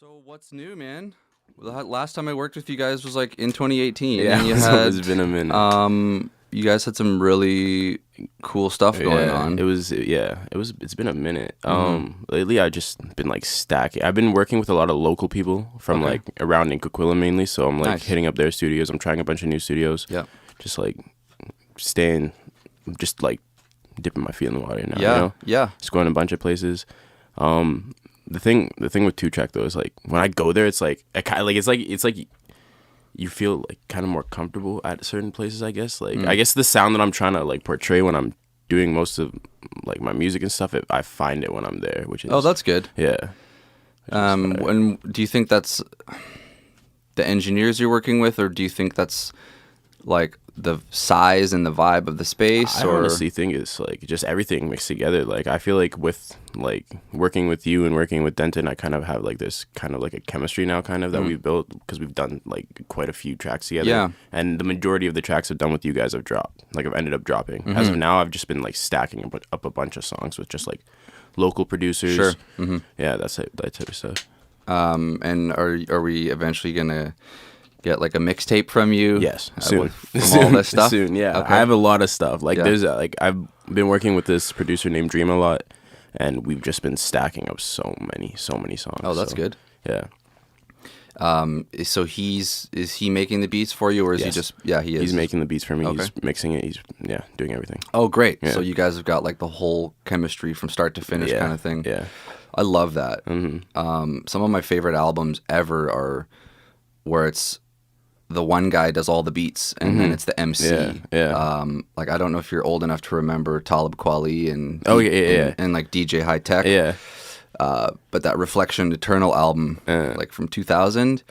So what's new, man? Well, the last time I worked with you guys was like in 2018. Yeah, and you it's been a minute. You guys had some really cool stuff going on. It's been a minute. Lately I just been like stacking. I've been working with a lot of local people from like around in Coquitlam mainly, so I'm like hitting up their studios. I'm trying a bunch of new studios. Yeah. Just like just like dipping my feet in the water now. Yeah. You know? Yeah. Just going a bunch of places. The thing with 2-track though is like when I go there, it's like it's like you feel like kind of more comfortable at certain places. I guess I guess the sound that I'm trying to like portray when I'm doing most of like my music and stuff, I find it when I'm there, which is that's good. Yeah. When do you think that's the engineers you're working with, or do you think that's like the size and the vibe of the space? I honestly think it's like just everything mixed together. Like I feel like with like working with you and working with Denton, I kind of have like this kind of like a chemistry now kind of that we've built because we've done like quite a few tracks together. Yeah. And the majority of the tracks I've done with you guys have dropped. Like I've ended up dropping. As of now, I've just been like stacking up a bunch of songs with just like local producers. Sure. Yeah, that type of stuff. And are we eventually gonna get like a mixtape from you? Yes, soon. From all this stuff? Soon, yeah. Okay. I have a lot of stuff. Like Yeah. there's like I've been working with this producer named Dream a lot, and we've just been stacking up so many songs. Oh, that's good. Yeah. So is he making the beats for you, or is he Yes. just? Yeah, he is. He's making the beats for me. Okay. He's mixing it. He's doing everything. Oh, great. Yeah. So you guys have got like the whole chemistry from start to finish kind of thing. Yeah. I love that. Some of my favorite albums ever are where it's the one guy does all the beats and then it's the MC. Yeah. Like I don't know if you're old enough to remember Talib Kweli and and like DJ High Tech. Yeah. But that Reflection Eternal album, like from 2000,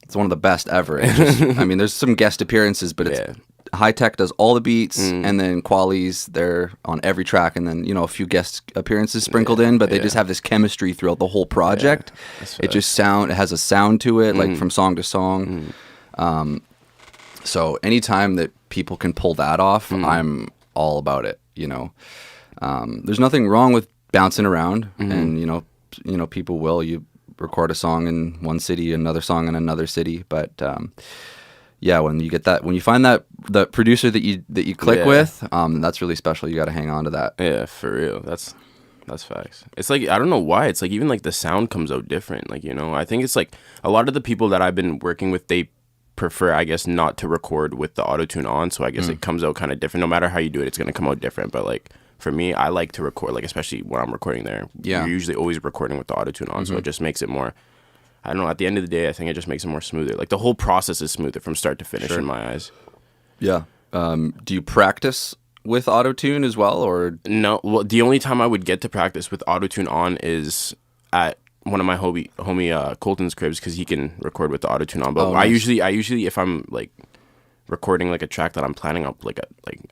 it's one of the best ever. It just, I mean, there's some guest appearances, but it's High Tech does all the beats, and then Quali's there on every track, and then a few guest appearances sprinkled in. But they just have this chemistry throughout the whole project. It just it has a sound to it, like from song to song. So anytime that people can pull that off, I'm all about it. There's nothing wrong with bouncing around, and people will. You record a song in one city, another song in another city, but when you find the producer that you click with, that's really special. You got to hang on to that. Yeah, for real. That's facts. It's like I don't know why. It's like even like the sound comes out different. Like I think it's like a lot of the people that I've been working with, they prefer, I guess, not to record with the auto-tune on. So I guess it comes out kind of different. No matter how you do it, it's gonna come out different. But like for me, I like to record, like especially when I'm recording there. Yeah. You're usually always recording with the auto-tune on, so it just makes it more. I don't know. At the end of the day, I think it just makes it more smoother. Like the whole process is smoother from start to finish in my eyes. Yeah. Do you practice with auto-tune as well, or no? Well, the only time I would get to practice with auto-tune on is at one of my homie Colton's cribs because he can record with the auto-tune on. But I usually if I'm like recording like a track that I'm planning on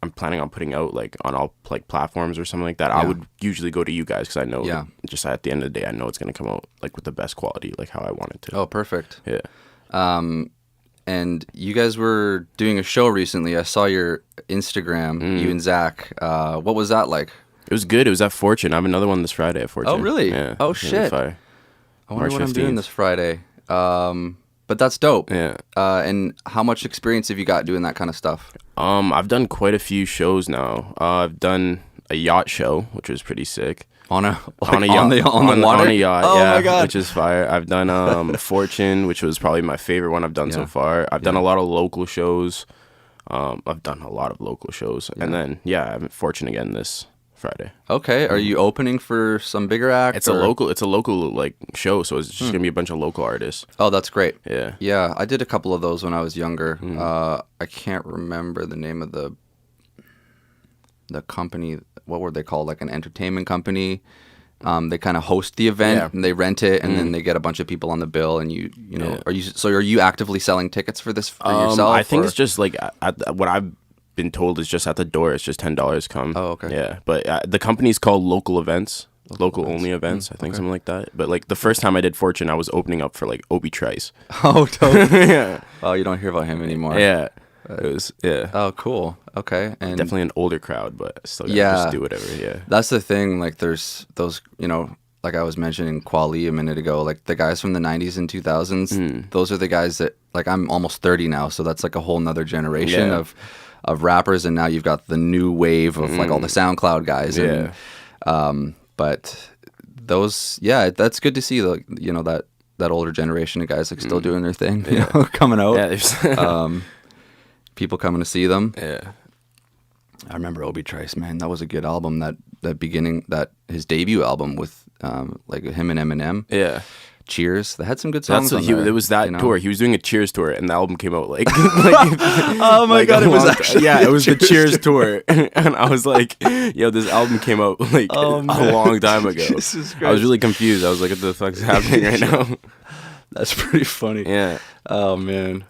I'm planning on putting out like on all like platforms or something like that, I would usually go to you guys because I know just at the end of the day I know it's gonna come out like with the best quality, like how I want it to. Oh, perfect. Yeah. And you guys were doing a show recently. I saw your Instagram, you and Zach. What was that like? It was good. It was at Fortune. I have another one this Friday at Fortune. Oh, really? Yeah. Oh, Really shit. fire. I wonder March what I'm doing 15th. this Friday. But that's dope. Yeah. And how much experience have you got doing that kind of stuff? I've done quite a few shows now. I've done a yacht show, which was pretty sick. On a yacht? On the water? On a yacht, oh yeah, my God. which is fire. I've done Fortune, which was probably my favorite one I've done so far. I've done a lot of local shows. And then I have Fortune again this Friday. Okay. Are you opening for some bigger act? It's a local like show, so it's just gonna be a bunch of local artists. Oh, that's great. Yeah. Yeah, I did a couple of those when I was younger. I can't remember the name of the company. What were they called? Like an entertainment company. They kind of host the event and they rent it, and then they get a bunch of people on the bill. And you know, are you actively selling tickets for this for yourself? I think it's just like what I've been told is just at the door. It's just $10 come. Oh, okay. Yeah, but the company's called Local Events. Local only events, I think, something like that. But like the first time I did Fortune, I was opening up for like Obi Trice. Oh, totally. Yeah. Oh, you don't hear about him anymore. Yeah. It was Oh, cool. Okay. And definitely an older crowd, but still gotta just do whatever. Yeah. That's the thing. Like, there's those, like I was mentioning Quali a minute ago, like the guys from the 90s and 2000s, those are the guys that, like, I'm almost 30 now, so that's like a whole nother generation of rappers, and now you've got the new wave of like all the SoundCloud guys. And, but those, that's good to see, like, you know, that older generation of guys like still doing their thing, you know, coming out. People coming to see them. I remember Obi Trice, man, that was a good album. That beginning, that his debut album with like him and Eminem. Cheers. They had some good songs. It was that tour. He was doing a Cheers tour, and the album came out like oh my god, it was actually it was the Cheers tour, and I was like, yo, this album came out like a long time ago. I was really confused. I was like, what the fuck's happening right now? That's pretty funny. Yeah. Oh man.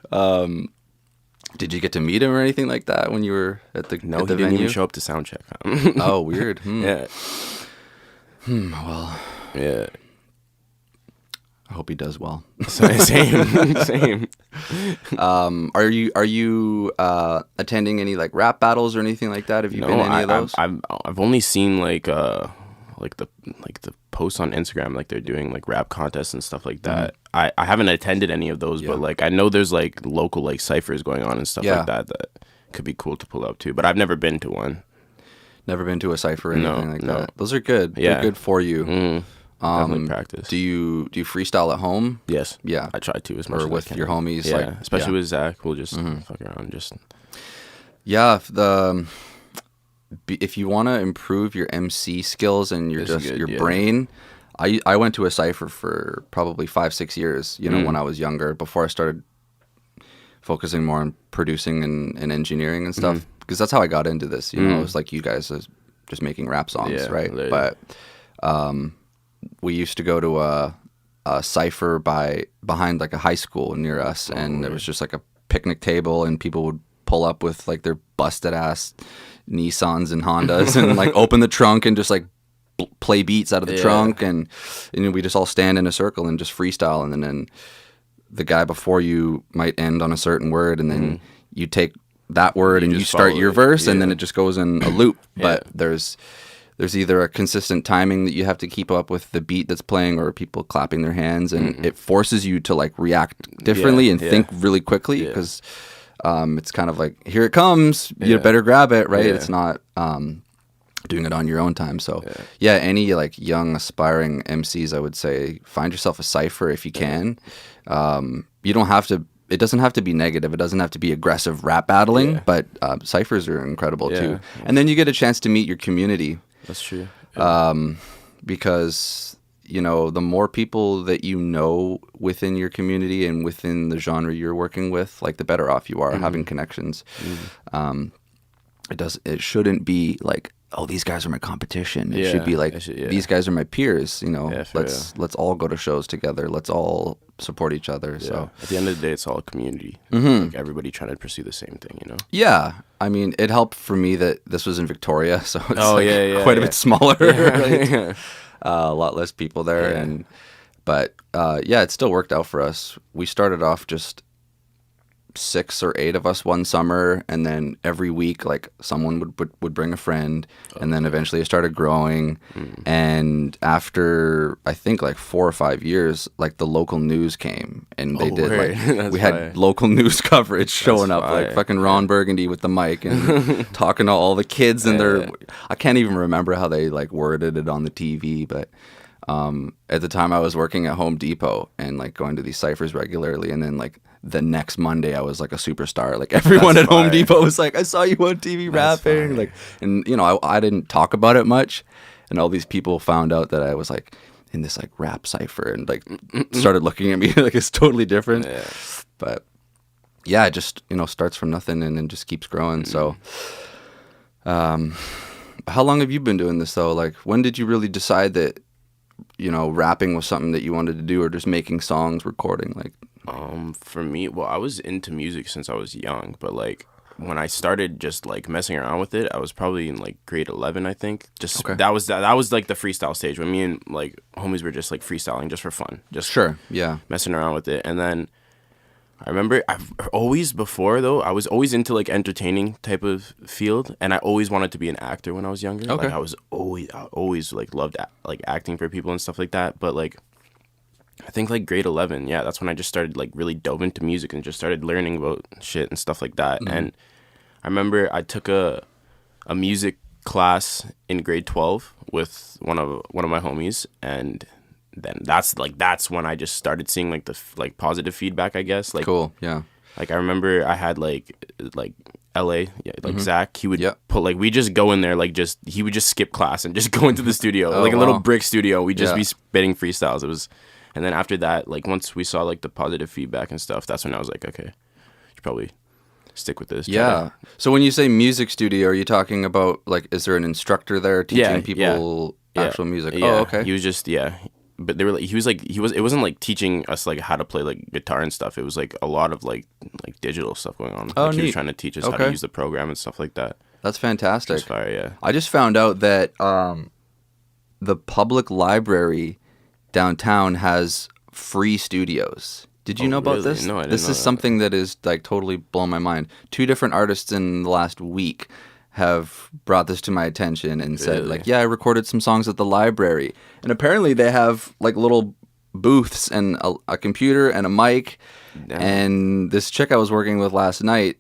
Did you get to meet him or anything like that when you were at the No, at the he didn't venue? even show up to sound check. Oh, weird. Yeah. Well. Yeah. I hope he does well. Same. Are you attending any like rap battles or anything like that? Have you been to any of those? I've only seen like the posts on Instagram, like they're doing like rap contests and stuff like that. I haven't attended any of those, but like I know there's like local like ciphers going on and stuff like that could be cool to pull up to. But I've never been to one. Never been to a cipher or anything like that. Those are good. Yeah. They're good for you. Definitely practice. Do you freestyle at home? Yes. Yeah. I try to as much as with I can. your homies. Yeah. Like, especially with Zach. We'll just fuck around. If you want to improve your MC skills and your brain, I went to a cipher for probably 5-6 years, you know, when I was younger, before I started focusing more on producing and engineering and stuff, because that's how I got into this, you know. It was like you guys just making rap songs, right? Literally. But we used to go to a cipher behind like a high school near us, and there was just like a picnic table, and people would pull up with like their busted ass Nissans and Hondas and like open the trunk and just like play beats out of the trunk, and we just all stand in a circle and just freestyle, and then the guy before you might end on a certain word, and then you take that word and you start your verse, and then it just goes in a loop. But there's either a consistent timing that you have to keep up with the beat that's playing, or people clapping their hands, and it forces you to like react differently and think really quickly, because it's kind of like, here it comes, you better grab it, right? It's not doing it on your own time. So any like young aspiring MCs, I would say find yourself a cipher if you can. You don't have to, it doesn't have to be negative, it doesn't have to be aggressive rap battling, but ciphers are incredible too. And then you get a chance to meet your community. That's true. Because, you know, the more people that you know within your community and within the genre you're working with, like the better off you are having connections. It shouldn't be like, oh, these guys are my competition. It should be like, these guys are my peers, you know. Let's all go to shows together. Let's all support each other. So at the end of the day, it's all a community. Like everybody trying to pursue the same thing, you know. Yeah, I mean, it helped for me that this was in Victoria, so it's quite a bit smaller. Right? A lot less people there, but it still worked out for us. We started off just 6 or 8 of us one summer, and then every week like someone would bring a friend, and then eventually it started growing. And after I think like 4 or 5 years, like the local news came, and they did like we had local news coverage showing up, like fucking Ron Burgundy with the mic and talking to all the kids, and I can't even remember how they like worded it on the TV, but at the time I was working at Home Depot and like going to these ciphers regularly, and then like the next Monday I was like a superstar. Like everyone at Home Depot was like, I saw you on TV rapping. Like, and you know, I didn't talk about it much, and all these people found out that I was like in this like rap cipher, and like started looking at me like it's totally different. But it just, you know, starts from nothing and then just keeps growing. So how long have you been doing this though? Like, when did you really decide that, you know, rapping was something that you wanted to do, or just making songs, recording? Like, for me, well, I was into music since I was young, but like when I started just like messing around with it, I was probably in like grade 11, I think. Just that was like the freestyle stage when me and like homies were just like freestyling just for fun, just messing around with it. And then I remember I've always before though I was always into like entertaining type of field, and I always wanted to be an actor when I was younger. Okay. Like I always like loved like acting for people and stuff like that. But like I think like grade 11, yeah, that's when I just started like really dove into music and just started learning about shit and stuff like that. And I remember I took a music class in grade 12 with one of my homies, and then that's when I just started seeing like the like positive feedback, I guess. Like Cool. Yeah. like I remember I had like LA, yeah, like Zach, he would put like we just go in there like just he would just skip class and just go into the studio, like a little brick studio. We'd just be spitting freestyles. It was, and then after that, like once we saw like the positive feedback and stuff, that's when I was like, okay, should probably stick with this. Yeah. So when you say music studio, are you talking about like is there an instructor there teaching people actual music? Yeah. Oh, okay. He was just but they were like it wasn't like teaching us like how to play like guitar and stuff. It was like a lot of like digital stuff going on. Oh, like, neat. He was trying to teach us how to use the program and stuff like that. That's fantastic. That's fire, yeah. I just found out that the public library downtown has free studios. Did you know about really? this? No, I didn't This know is that. something that is like totally blown my mind. 2 different artists in the last week have brought this to my attention and said Really? like, yeah, I recorded some songs at the library. And apparently they have like little booths and a computer and a mic. Damn. And this chick I was working with last night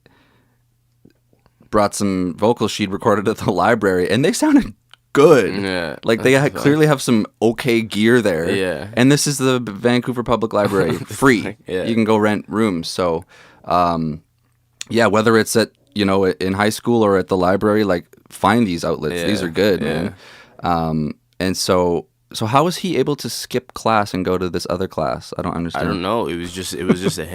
brought some vocals she'd recorded at the library, and they sounded good. Yeah, like they clearly have some okay gear there. Yeah. And this is the Vancouver Public Library, free. Yeah. You can go rent rooms. So, yeah, whether it's at in high school or at the library, like find these outlets. These are good, man. And so how was he able to skip class and go to this other class? I don't understand. I don't know. It was just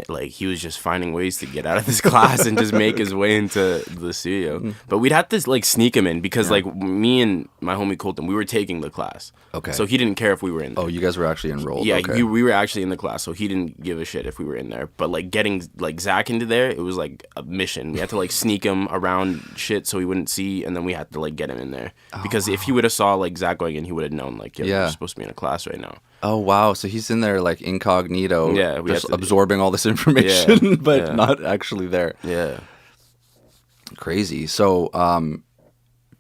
like he was just finding ways to get out of this class and just make his way into the studio. But we'd have to like sneak him in because like me and my homie Colton, we were taking the class. Okay. So he didn't care if we were in there. Oh, you guys were actually enrolled. Yeah, okay. we were actually in the class, so he didn't give a shit if we were in there. But like getting like Zach into there, it was like a mission. We had to like sneak him around shit so he wouldn't see, and then we had to like get him in there because if he would have saw like Zach going in, he would have known like you're supposed to be in a class right now. Oh wow! So he's in there like incognito, just we absorbing all this information, but not actually there. Yeah, crazy. So,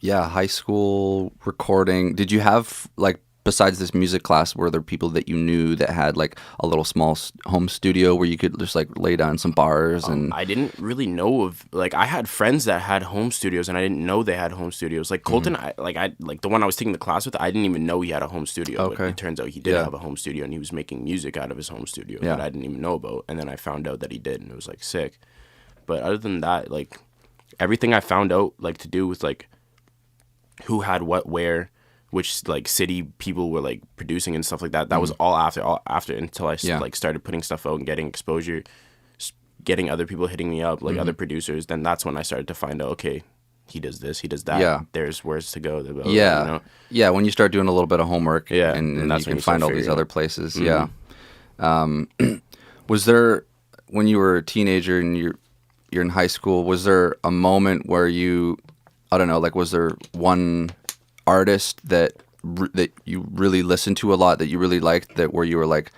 high school recording. Did you have like besides this music class, were there people that you knew that had like a little small home studio where you could just like lay down some bars? And I didn't really know of like I had friends that had home studios, and I didn't know they had home studios. Like Colton, I the one I was taking the class with, I didn't even know he had a home studio. Okay. But it turns out he did have a home studio, and he was making music out of his home studio that I didn't even know about. And then I found out that he did, and it was like sick. But other than that, like everything I found out like to do with like who had what where, which like city people were like producing and stuff like that. That was all after until I like started putting stuff out and getting exposure, getting other people hitting me up, like other producers. Then that's when I started to find out, okay, he does this, he does that. Yeah. There's where's to go. Yeah. When you start doing a little bit of homework, and that's you when can find all these other places. Yeah. Was there, when you were a teenager and you're in high school, was there a moment where you, I don't know, like was there one artist that you really listened to a lot that you really liked, that where you were like,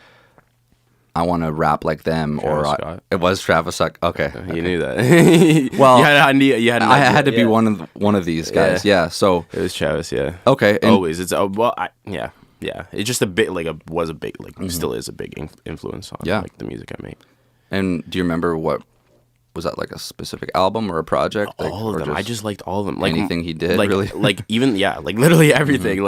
I want to rap like them? It was Travis Scott. Okay, you knew that. Well, I had to be one of these guys. Yeah, so it was Travis. Yeah. Okay. Always. It's yeah. It's just a bit like was a big still is a big influence on like the music I make. And do you remember what? Was that like a specific album or a project? Like, all of them. I just liked all of them. Like anything he did, like, really. Like even like literally everything.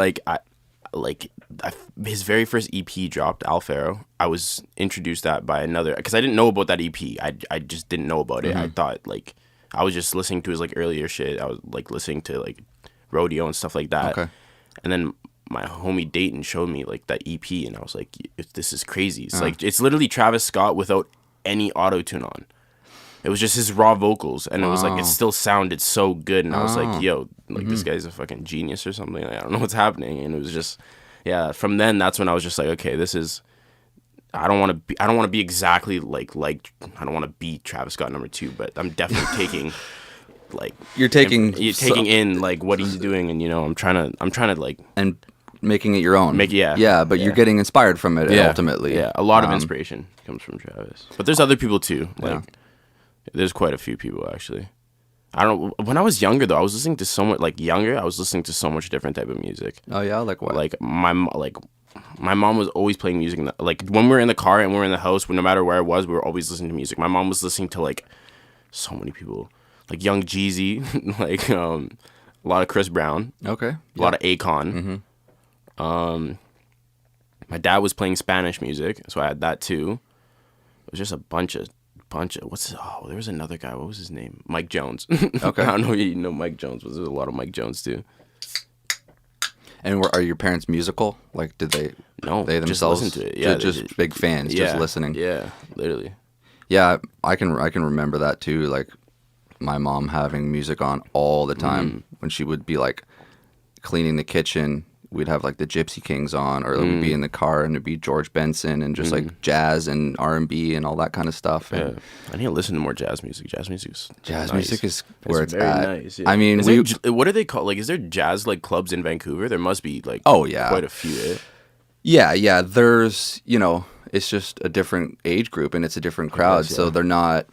His very first EP dropped, Alfaro. I was introduced that by another because I didn't know about that EP. I just didn't know about it. I thought like I was just listening to his like earlier shit. I was like listening to like Rodeo and stuff like that. Okay. And then my homie Dayton showed me like that EP, and I was like, this is crazy. It's like it's literally Travis Scott without any auto-tune on. It was just his raw vocals, and it was like it still sounded so good, and I was like, "Yo, like this guy's a fucking genius or something." Like, I don't know what's happening, and it was just, From then, that's when I was just like, "Okay, this is." I don't want to be exactly like I don't want to be Travis Scott #2, but I'm definitely taking, like you're taking in like what he's doing, and I'm trying to like and making it your own. But you're getting inspired from it ultimately. Yeah, a lot of inspiration comes from Travis. But there's other people too. Like, there's quite a few people actually. I don't know. When I was younger though, I was listening to so much. Like younger, I was listening to so much different type of music. Oh yeah, like what? Like my mom was always playing music. Like when we were in the car and we were in the house, no matter where it was, we were always listening to music. My mom was listening to like so many people, like Young Jeezy, like a lot of Chris Brown. Okay. A lot of Akon. My dad was playing Spanish music, so I had that too. It was just a bunch of there was another guy. What was his name? Mike Jones. Okay. I don't know if you know Mike Jones, but there's a lot of Mike Jones too. And are your parents musical? Like, did they? No, they themselves just listen to it. Yeah, just big fans, just listening. Yeah, literally. Yeah, I can remember that too. Like, my mom having music on all the time when she would be like cleaning the kitchen. We'd have like the Gypsy Kings on, or we'd be in the car and it'd be George Benson and just like jazz and R&B and all that kind of stuff. And yeah, I need to listen to more jazz music. Jazz music is where it's very at. Nice, yeah. I mean, what are they called? Like, is there jazz like clubs in Vancouver? There must be like quite a few. Eh? Yeah. There's it's just a different age group and it's a different crowd, so they're not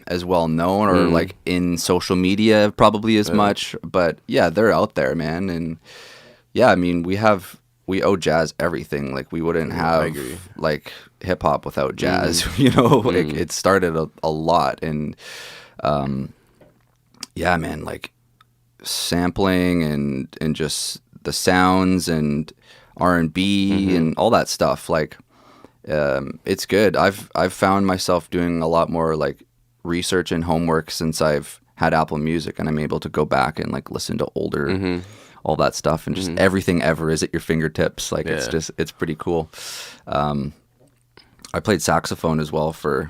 as well known or like in social media probably as much. But yeah, they're out there, man, and. Yeah, I mean, we owe jazz everything. Like, we wouldn't have, like, hip-hop without jazz, Like, it started a lot. And, yeah, man, like, sampling and just the sounds and R&B and all that stuff. Like, it's good. I've found myself doing a lot more, like, research and homework since I've had Apple Music, and I'm able to go back and, like, listen to older... all that stuff, and just everything ever is at your fingertips. Like, it's pretty cool. I played saxophone as well for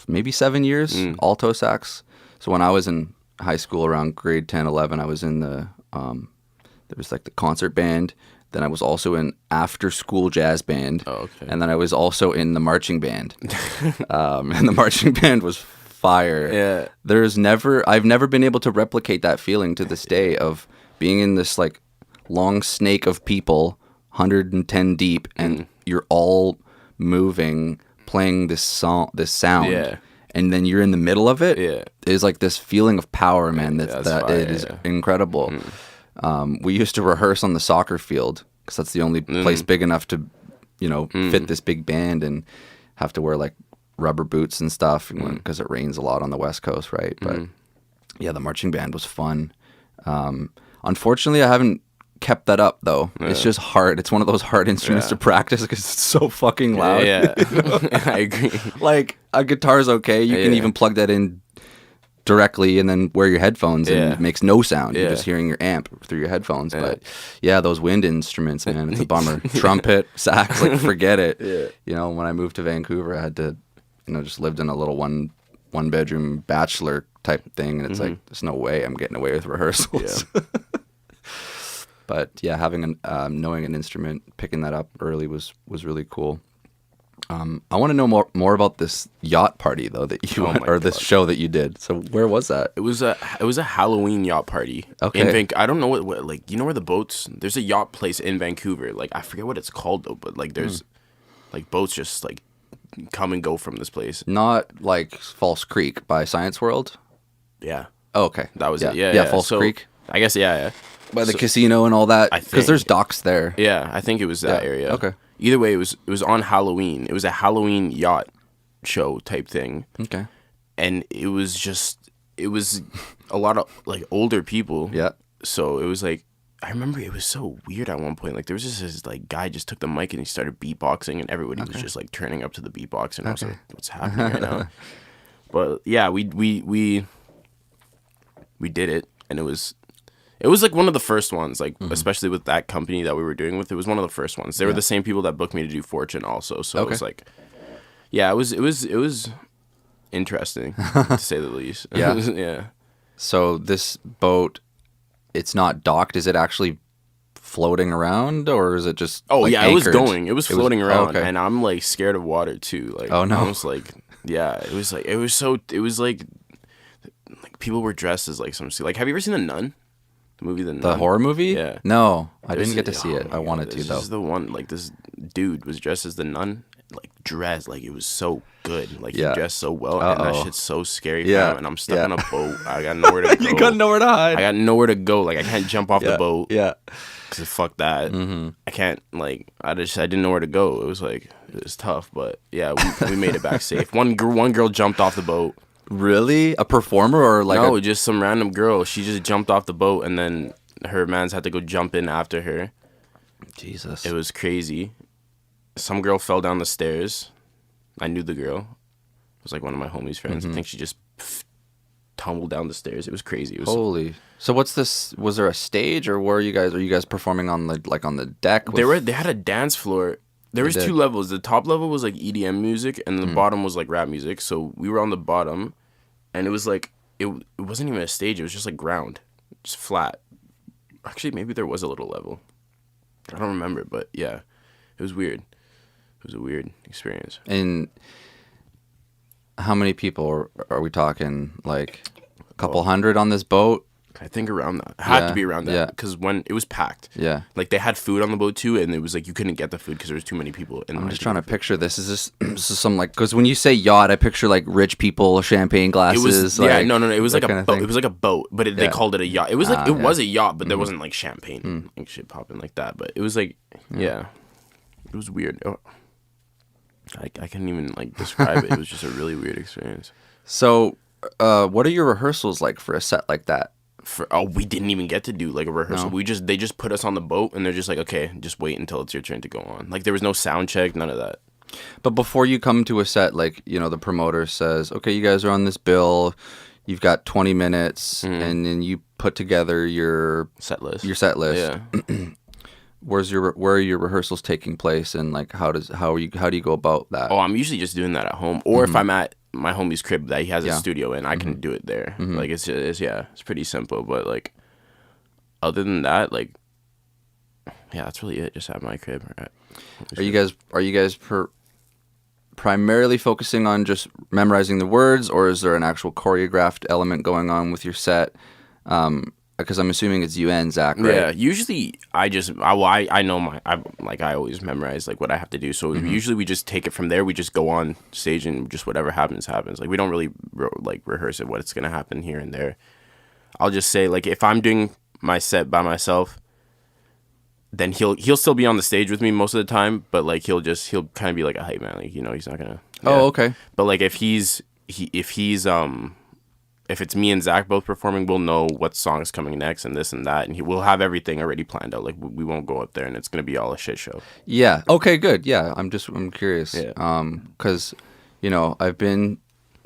maybe 7 years, alto sax. So when I was in high school around grade 10, 11, I was in the, there was like the concert band. Then I was also in after school jazz band. Oh, okay. And then I was also in the marching band. And the marching band was fire. Yeah. I've never been able to replicate that feeling to this day of being in this like long snake of people, 110 deep, and you're all moving, playing this sound. Yeah. And then you're in the middle of it. Yeah. It's like this feeling of power, man. It is incredible. We used to rehearse on the soccer field because that's the only place big enough to, fit this big band, and have to wear like rubber boots and stuff because it rains a lot on the West Coast, right? But yeah, the marching band was fun. Unfortunately, I haven't kept that up though. Yeah. It's just hard. It's one of those hard instruments to practice because it's so fucking loud. Yeah, I agree. Like, a guitar's okay. You can even plug that in directly and then wear your headphones and it makes no sound. You're just hearing your amp through your headphones. But yeah, those wind instruments, man, it's a bummer. Trumpet, sax, like, forget it. Yeah. When I moved to Vancouver, I had to just lived in a little one bedroom bachelor type thing, and it's like, there's no way I'm getting away with rehearsals. Yeah. But yeah, having knowing an instrument, picking that up early was really cool. I want to know more about this yacht party though that you went, or this show that you did. So where was that? It was a Halloween yacht party. Okay. I don't know what like, you know where the boats? There's a yacht place in Vancouver. Like, I forget what it's called though, but like there's like boats just like come and go from this place. Not like False Creek by Science World? Yeah. Oh, okay. That was it. Yeah, False Creek. I guess, yeah. By the casino and all that? Because there's docks there. Yeah, I think it was that area. Okay. Either way, it was on Halloween. It was a Halloween yacht show type thing. Okay. And it was a lot of like older people. Yeah. So it was like, I remember it was so weird at one point. Like, there was just this like guy just took the mic and he started beatboxing, and everybody was just like turning up to the beatbox, and I was like, what's happening right now? But yeah, we did it, and it was like one of the first ones, like especially with that company that we were doing with. It was one of the first ones. They were the same people that booked me to do Fortune also. So it was like, yeah, it was interesting to say the least. Yeah. Yeah. So this boat, it's not docked. Is it actually floating around, or is it just? Oh, like, anchored? It was going. It was floating around, okay. And I'm like scared of water too. Like, oh no. I was like, yeah. It was like people were dressed as like some. Like, have you ever seen The Nun? The movie The Nun. The horror movie? Yeah. No, I didn't get to see it. I wanted to, though. This is the one, like, this dude was dressed as the nun, like, dressed, like, it was so good. Like, he dressed so well, and that shit's so scary for him, and I'm stuck on a boat. I got nowhere to go. You got nowhere to hide. I got nowhere to go. Like, I can't jump off the boat. Yeah. Because fuck that. Mm-hmm. I can't, like, I didn't know where to go. It was tough, but, yeah, we made it back safe. One girl jumped off the boat. Really? A performer or like no, just some random girl. She just jumped off the boat and then her mans had to go jump in after her. Jesus. It was crazy. Some girl fell down the stairs. I knew the girl. It was like one of my homies' friends. I think she just tumbled down the stairs. It was crazy. Holy. So what's this? Was there a stage or are you guys performing on the deck? They had a dance floor. There was 2 levels. The top level was like EDM music, and the bottom was like rap music. So we were on the bottom, and it was like it wasn't even a stage. It was just like ground, just flat. Actually, maybe there was a little level. I don't remember, but yeah, it was weird. It was a weird experience. And how many people are we talking? Like a couple hundred on this boat? I think around that. It had to be around that because when it was packed. Yeah. Like they had food on the boat too, and it was like you couldn't get the food because there was too many people. I'm just trying to picture this. Is this some like, because when you say yacht, I picture like rich people, champagne glasses. It was no. It was like a boat. It was like a boat, but they called it a yacht. It was like was a yacht, but there wasn't like champagne and shit popping like that. But it was like it was weird. I can't even like describe it. It was just a really weird experience. So, what are your rehearsals like for a set like that? We didn't even get to do like a rehearsal. No. They just put us on the boat and they're just like, okay, just wait until it's your turn to go on. Like there was no sound check, none of that. But before you come to a set, like, you know, the promoter says, okay, you guys are on this bill, you've got 20 minutes, and then you put together your set list. Yeah. Where are your rehearsals taking place, and like how do you go about that? Oh, I'm usually just doing that at home, or if I'm at my homie's crib that he has a studio in, I can do it there. Like it's pretty simple. But like other than that, like that's really it. Just at my crib. Are you guys primarily focusing on just memorizing the words, or is there an actual choreographed element going on with your set? Because I'm assuming it's you and Zach, right? Yeah, usually I know I always memorize like what I have to do. So usually we just take it from there. We just go on stage and just whatever happens. Like we don't really rehearse it, what's gonna happen here and there. I'll just say like if I'm doing my set by myself, then he'll still be on the stage with me most of the time. But like he'll kind of be like a hype man, like he's not gonna. Yeah. Oh, okay. But like if it's me and Zach both performing, we'll know what song is coming next and this and that, and we'll have everything already planned out. Like we won't go up there and it's gonna be all a shit show. Yeah. Okay. Good. Yeah. I'm curious. Yeah. Because I've been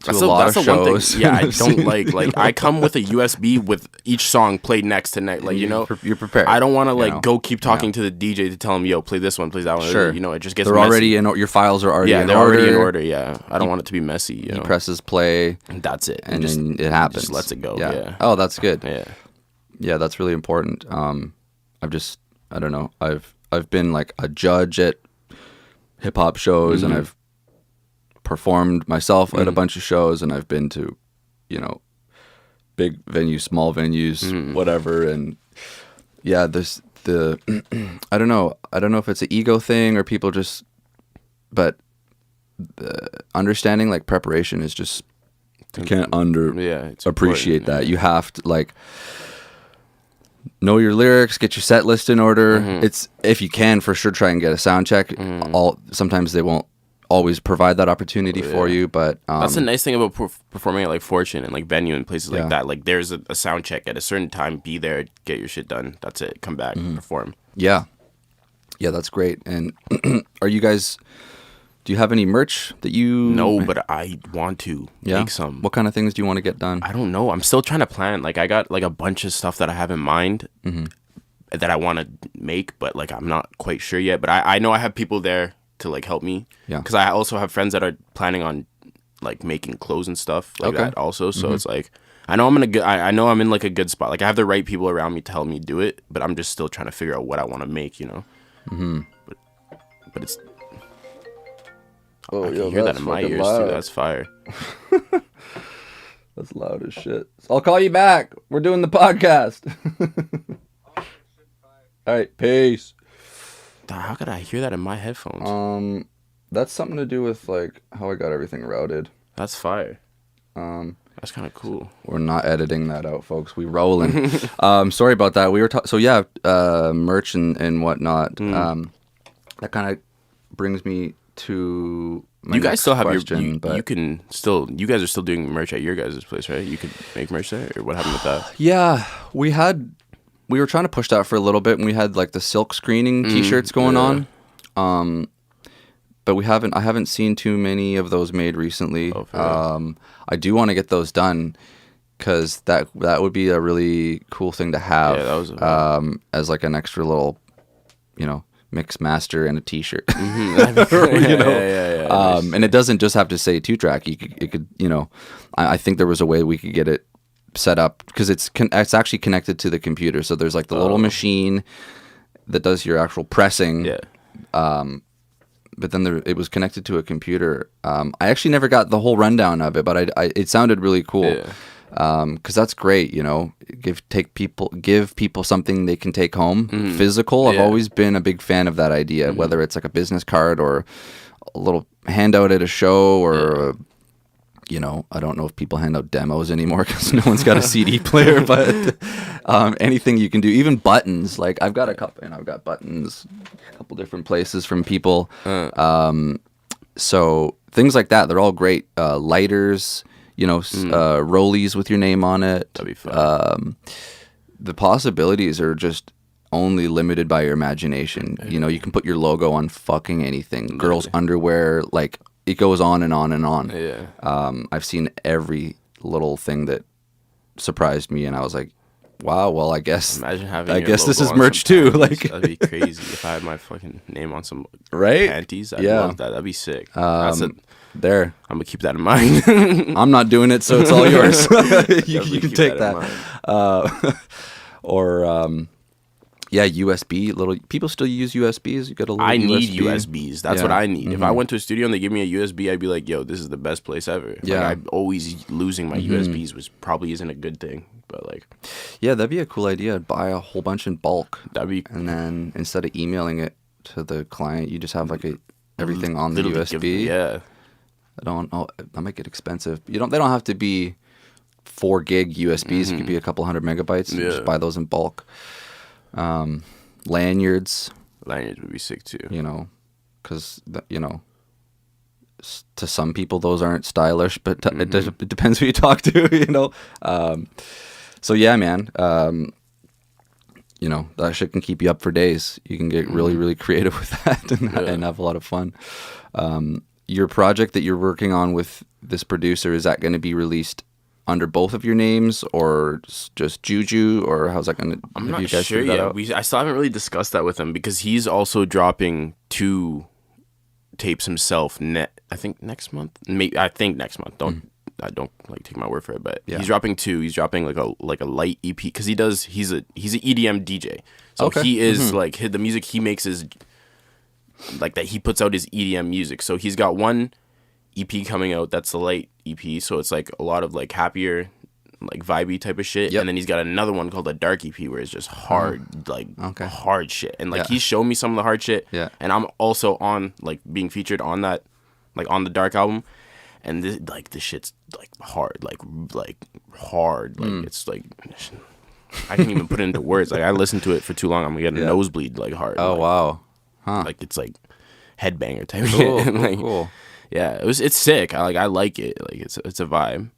to a lot of shows. One thing. Yeah. I don't like I come with a USB with each song played next to next. Like you're prepared. I don't want to go keep talking to the DJ to tell him, yo, play this one, play that one. Sure. It just gets. They're messy. already in. Your files are already. They're already in order. Yeah. I don't want it to be messy. He presses play. And that's it. And then it happens. Just lets it go. Yeah. Oh, that's good. Yeah. Yeah, that's really important. I don't know. I've been like a judge at hip hop shows, and I've performed myself at a bunch of shows, and I've been to, big venues, small venues, whatever. And yeah, I don't know if it's an ego thing or people just, but the understanding like preparation is just, you can't appreciate that. You have to like know your lyrics, get your set list in order. It's, if you can, for sure, try and get a sound check. Sometimes they won't always provide that opportunity for you, but that's the nice thing about performing at like Fortune and like venue and places like that. Like there's a sound check at a certain time. Be there, get your shit done. That's it. Come back, perform. Yeah, that's great. And are you guys? Do you have any merch that you? No, but I want to make some. What kind of things do you want to get done? I don't know. I'm still trying to plan. Like I got like a bunch of stuff that I have in mind that I want to make, but like I'm not quite sure yet. But I know I have people there to like help me. Yeah. Because I also have friends that are planning on like making clothes and stuff like that also. So it's like I know I know I'm in like a good spot. Like I have the right people around me to help me do it, but I'm just still trying to figure out what I want to make, But it's I can hear that in my ears too. That's fire. That's loud as shit. I'll call you back. We're doing the podcast. All right, peace. How could I hear that in my headphones? That's something to do with like how I got everything routed. That's fire. That's kind of cool. We're not editing that out, folks. We rolling. Sorry about that. We were merch and whatnot. That kind of brings me to my you guys still have question, you guys are still doing merch at your guys' place, right? You could make merch there, or what happened with that? Yeah, we were trying to push that for a little bit, and we had like the silk screening T-shirts going on. But I haven't seen too many of those made recently. I do want to get those done because that would be a really cool thing to have. Yeah, that was as like an extra little, mix master and a T-shirt. And it doesn't just have to say 2-track. It could I think there was a way we could get it set up because it's actually connected to the computer. So there's like the little machine that does your actual pressing. Yeah. But then it was connected to a computer. I actually never got the whole rundown of it, but it sounded really cool. Because that's great, give people something they can take home, physical. I've always been a big fan of that idea, whether it's like a business card or a little handout at a show or I don't know if people hand out demos anymore because no one's got a CD player, but anything you can do, even buttons. Like I've got buttons a couple different places from people. So things like that, they're all great. Lighters, rollies with your name on it. That'd be fun. The possibilities are just only limited by your imagination. You can put your logo on fucking anything. Girls' underwear, like it goes on and on and on. Yeah. I've seen every little thing that surprised me, and I was like, wow, well, I guess this is merch too. Like that'd be crazy if I had my fucking name on some right panties. I'd love that. That'd be sick. There, I'm gonna keep that in mind. I'm not doing it, so it's all yours. you can take that. USB. Little people still use USBs. You got a little. I need USB. USBs. That's what I need. If I went to a studio and they give me a USB, I'd be like, "Yo, this is the best place ever." Yeah. Like, I'm always losing my USBs, which probably isn't a good thing. But like, yeah, that'd be a cool idea. Buy a whole bunch in bulk. And then instead of emailing it to the client, you just have like everything on the USB. I don't know. That might get expensive. They don't have to be 4 gig USBs. It could be a couple hundred megabytes. You just buy those in bulk. Lanyards would be sick too. Because to some people those aren't stylish, but it depends who you talk to. So yeah, man. That shit can keep you up for days. You can get really, really creative with that and have a lot of fun. Your project that you're working on with this producer, is that going to be released under both of your names or just Juju, or how's that going to? I'm not sure yet. I still haven't really discussed that with him because he's also dropping 2 tapes himself. I think next month. I think next month. I don't like take my word for it, but he's dropping 2. He's dropping like a light EP because he's an EDM DJ. So he is like the music he makes is like that. He puts out his EDM music. So he's got one EP coming out that's the light EP, so it's like a lot of like happier, like vibey type of shit. And then he's got another one called a dark EP where it's just hard, hard shit. And like he's shown me some of the hard shit. And I'm also on like being featured on that, like on the dark album. And this shit's like hard, like hard, like it's like I can't even put it into words. Like I listened to it for too long, I'm gonna get a nosebleed like hard. Oh wow, like it's like headbanger type shit. Like, cool. Yeah, it's sick. I like it. Like it's a vibe.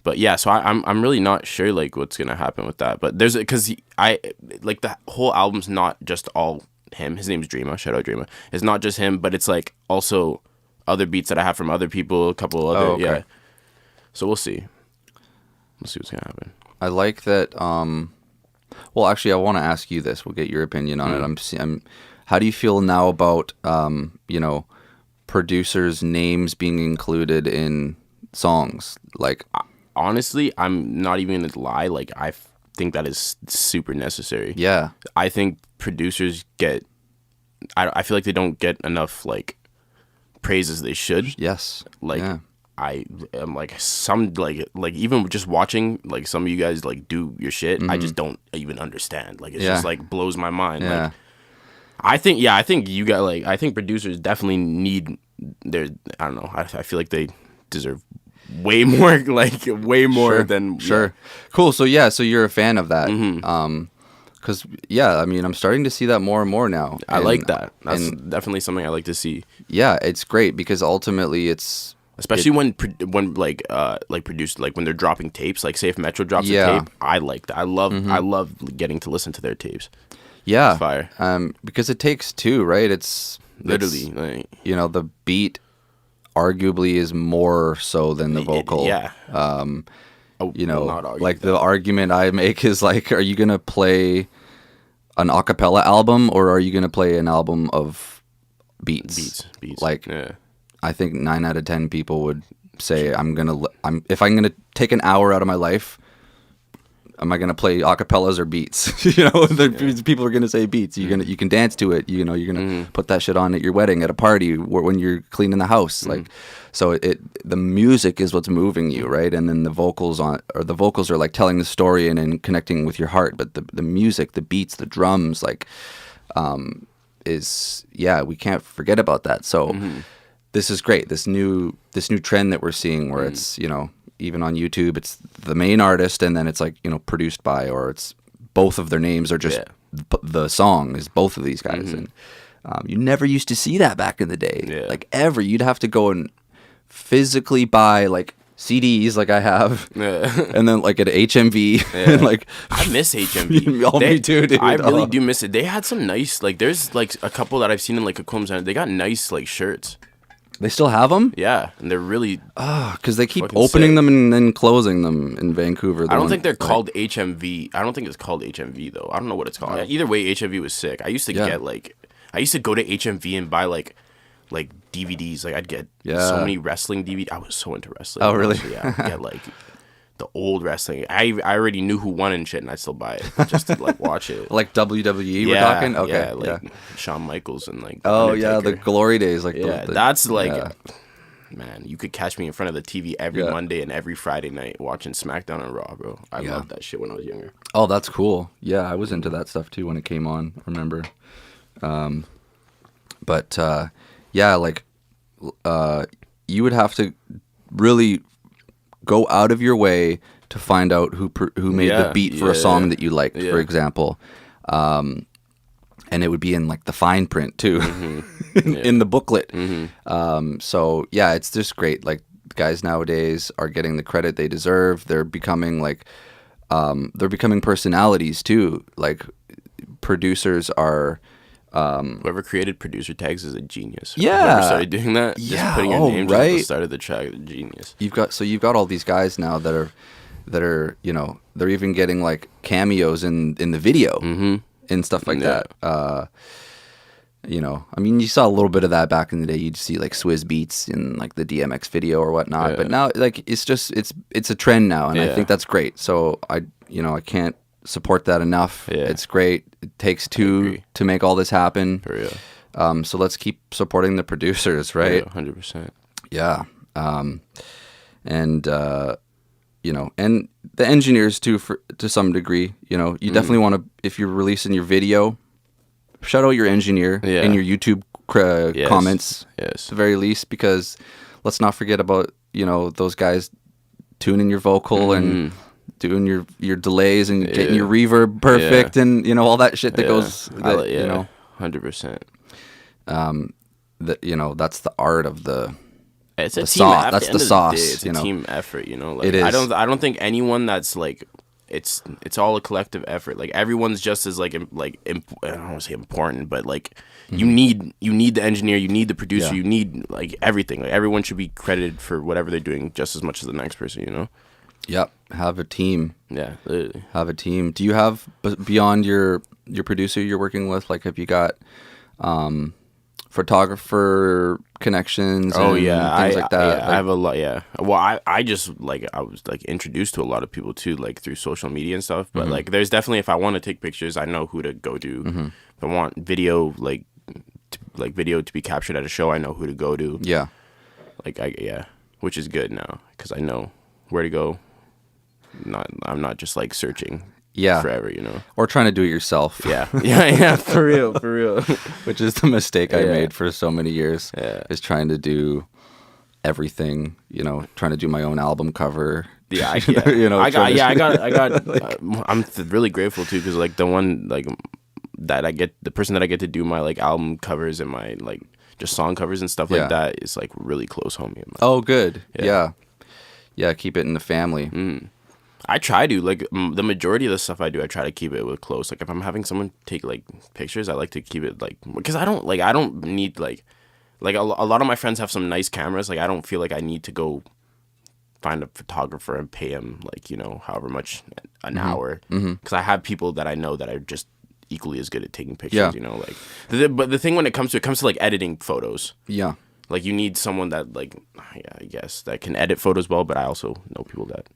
But yeah, so I'm really not sure like what's gonna happen with that. But there's because like the whole album's not just all him. His name's Dreama. Shout out Dreama. It's not just him, but it's like also other beats that I have from other people. A couple other yeah. So we'll see. We'll see what's gonna happen. I like that. Well, actually, I want to ask you this. We'll get your opinion on it. How do you feel now about producers' names being included in songs? Like, honestly, I'm not even gonna lie. Like, I think that is super necessary. Yeah, I think producers get. I feel like they don't get enough like praise as they should. Yes. Like, I am like even just watching like some of you guys like do your shit, I just don't even understand. Like it's just like blows my mind. Like I think you got like I think producers definitely need their I don't know. I feel like they deserve way more than Cool. So so you're a fan of that. Because I mean, I'm starting to see that more and more now. I like that. That's definitely something I like to see. Yeah, it's great because ultimately it's especially when like produced like when they're dropping tapes. Like say if Metro drops a tape, I like that. I love getting to listen to their tapes. Yeah, it's fire. Because it takes two, right? It's literally like the beat arguably is more so than the vocal. Like the argument I make is like, are you gonna play an a cappella album or are you gonna play an album of beats? Like, I think 9 out of 10 people would say if I'm gonna take an hour out of my life, am I gonna play acapellas or beats? People are gonna say beats. You can dance to it. You're gonna put that shit on at your wedding, at a party, when you're cleaning the house. Like, so the music is what's moving you, right? And then the vocals are like telling the story and connecting with your heart. But the music, the beats, the drums, like, we can't forget about that. So this is great. This new trend that we're seeing, where it's even on YouTube, it's the main artist, and then it's like produced by, or it's both of their names, or just the song is both of these guys. And you never used to see that back in the day, like ever. You'd have to go and physically buy like CDs, like I have, and then like at HMV, and like I miss HMV. Me too, dude. I really do miss it. They had some nice like. There's like a couple that I've seen in like a Coquitlam Center. They got nice like shirts. They still have them? Yeah, and they're really because they keep opening them and then closing them in Vancouver. I don't think they're called HMV. I don't think it's called HMV though. I don't know what it's called. Either way, HMV was sick. I used to get like, I used to go to HMV and buy like DVDs. Like I'd get so many wrestling DVDs. I was so into wrestling. Oh really? So, yeah, I'd get like the old wrestling. I already knew who won and shit, and I'd still buy it just to like watch it. Like WWE, we're talking? Okay. Yeah, like Shawn Michaels and like the glory days. Like that's like man, you could catch me in front of the TV every Monday and every Friday night watching SmackDown and Raw, bro. I loved that shit when I was younger. Oh, that's cool. Yeah, I was into that stuff too when it came on, I remember. You would have to really go out of your way to find out who made the beat for a song that you liked, for example. And it would be in like the fine print too, in the booklet. So yeah, it's just great. Like guys nowadays are getting the credit they deserve. They're becoming personalities too. Like producers are. Whoever created producer tags is a genius. Yeah, whoever started doing that, just putting your names at the start of the track, is a genius. You've got all these guys now that are they're even getting like cameos in the video and stuff like that. I mean, you saw a little bit of that back in the day. You'd see like Swizz Beats in like the DMX video or whatnot. But now, like, it's a trend now, and I think that's great. So I can't support that enough. It's great. It takes two to make all this happen. For real. So let's keep supporting the producers, right? 100%. Yeah. And the engineers too, to some degree. You definitely want to, if you're releasing your video, shout out your engineer in your YouTube comments, at the very least, because let's not forget about those guys tuning your vocal and doing your delays and getting your reverb perfect and all that shit that goes. 100%. That's the art of the. It's a team. Sauce. That's the sauce. It's a team effort. Like, it is. I don't think anyone that's like. It's all a collective effort. Like everyone's just as I don't want to say important, but like you need the engineer, you need the producer, you need like everything. Like everyone should be credited for whatever they're doing just as much as the next person. Yep. Have a team. Yeah, literally. Have a team. Do you have beyond your producer you're working with? Like, have you got photographer connections? Oh and things like that. I have a lot. Yeah. Well, I was like introduced to a lot of people too, like through social media and stuff. But like, there's definitely, if I want to take pictures, I know who to go to. If I want video, video to be captured at a show, I know who to go to. Yeah. which is good now because I know where to go. I'm not just like searching forever, you know, or trying to do it yourself. Yeah, for real. Which is the mistake I made for so many years. Is trying to do everything, you know, trying to do my own album cover. Yeah, you know, I'm really grateful too because like the one like that I get, the person that I get to do my like album covers and my like just song covers and stuff like that is like really close homie. Oh, good. Yeah, keep it in the family. I try to like the majority of the stuff I do. I try to keep it with close. Like if I'm having someone take like pictures, I like to keep it like because I don't need like a lot of my friends have some nice cameras. Like I don't feel like I need to go find a photographer and pay him like, you know, however much an hour because I have people that I know that are just equally as good at taking pictures, you know, like but the thing when it comes to like editing photos, like you need someone that like I guess that can edit photos well, but I also know people that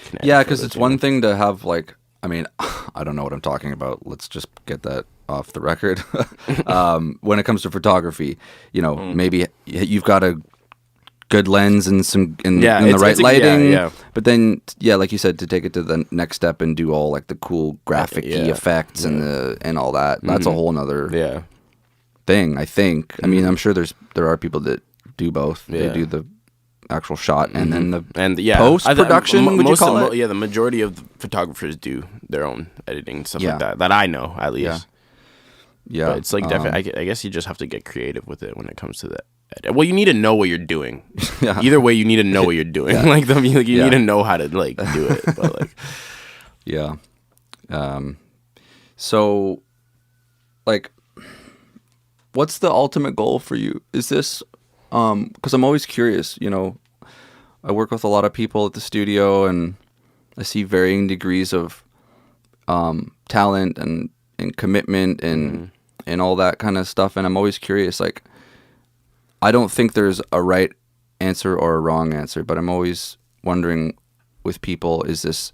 can edit because it's one thing to have like, I mean, I don't know what I'm talking about, let's just get that off the record. When it comes to photography, you know, maybe you've got a good lens and some in the right lighting, but then like you said, to take it to the next step and do all like the cool graphic effects and all that, that's a whole nother thing, I think. I mean, I'm sure there are people that do both. They do the actual shot and then the post production. Would you call it? The majority of the photographers do their own editing and stuff like that I know at least. But it's like definitely I guess you just have to get creative with it when it comes to that. Well, you need to know what you're doing. Either way, you need to know what you're doing. Like you need to know how to like do it. But like, so, like, what's the ultimate goal for you? Is this, because I'm always curious. You know, I work with a lot of people at the studio, and I see varying degrees of talent and commitment and all that kind of stuff. And I'm always curious, like, I don't think there's a right answer or a wrong answer, but I'm always wondering with people, is this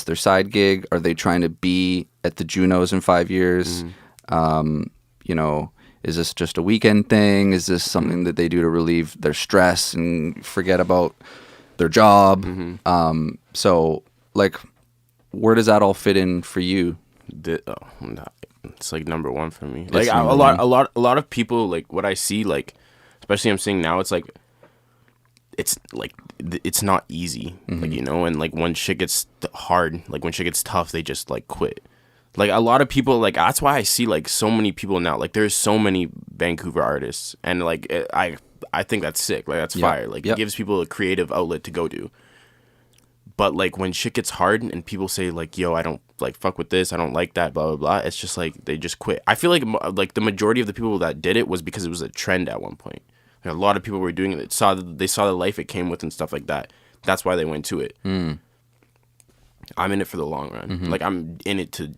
their side gig? Are they trying to be at the Junos in 5 years? You know, is this just a weekend thing? Is this something that they do to relieve their stress and forget about their job? So, like, where does that all fit in for you? It's like number one for me. Like a lot of people, like what I see, like especially I'm seeing now, it's like it's not easy, like, you know, and like when shit gets hard, like when shit gets tough, they just like quit. Like a lot of people, like that's why I see like so many people now. Like there's so many Vancouver artists, and like I think that's sick. Like that's fire. Like it gives people a creative outlet to go to. But like when shit gets hard and people say like, yo, I don't like fuck with this, I don't like that, blah blah blah, it's just like they just quit. I feel like the majority of the people that did it was because it was a trend at one point. Like, a lot of people were doing it. They saw the life it came with and stuff like that. That's why they went to it. I'm in it for the long run. Like I'm in it to,